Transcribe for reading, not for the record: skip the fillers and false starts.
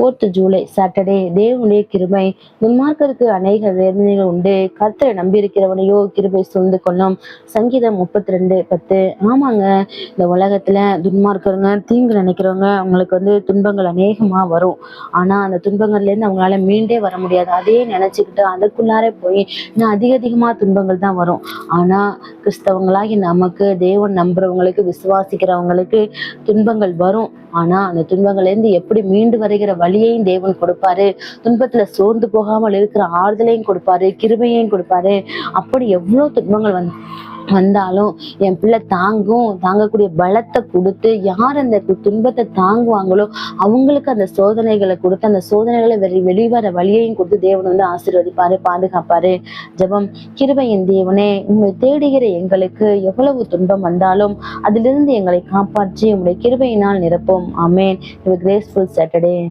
4th July Saturday. தேவனுடைய கிருபை. துன்மார்க்கருக்கு அநேக வேதனைகள் உண்டு, கர்த்தரை நம்பியிருக்கிறவனையோ கிருபை சூழ்ந்து கொள்ளும். சங்கீதம் 32:10. ஆமாங்க, இந்த உலகத்துல துன்மார்க்கருங்க, தீங்கு நினைக்கிறவங்க, அவங்களுக்கு துன்பங்கள் அநேகமா வரும். ஆனா அந்த துன்பங்கள்ல இருந்து அவங்களால மீண்டே வர முடியாது. அதே நினைச்சுக்கிட்டு அதுக்குள்ளாரே போய் இன்னும் அதிகமா துன்பங்கள் தான் வரும். ஆனா கிறிஸ்தவங்களாகி நமக்கு, தேவன் நம்புறவங்களுக்கு, விசுவாசிக்கிறவங்களுக்கு துன்பங்கள் வரும். ஆனா அந்த துன்பங்கள்ல இருந்து எப்படி மீண்டு வருகிற வழியையும் தேவன் கொடுப்பாரு. துன்பத்துல சோர்ந்து போகாமல் இருக்கிற ஆறுதலையும் கொடுப்பாரு, கிருபையையும் கொடுப்பாரு. அப்படி எவ்வளவு துன்பங்கள் வந்தாலும் என் பிள்ளை தாங்கக்கூடிய பலத்தை கொடுத்து, யார் அந்த துன்பத்தை தாங்குவாங்களோ அவங்களுக்கு அந்த சோதனைகளை கொடுத்து, அந்த சோதனைகளை வெளிவர வழியையும் கொடுத்து தேவன் ஆசீர்வதிப்பாரு, பாதுகாப்பாரு. ஜெபம். கிருபையின் தேவனே, உண்மை தேடுகிற எங்களுக்கு எவ்வளவு துன்பம் வந்தாலும் அதிலிருந்து எங்களை காப்பாற்றி உங்களுடைய கிருபையினால் நிரப்பும். ஆமென். Graceful Saturday.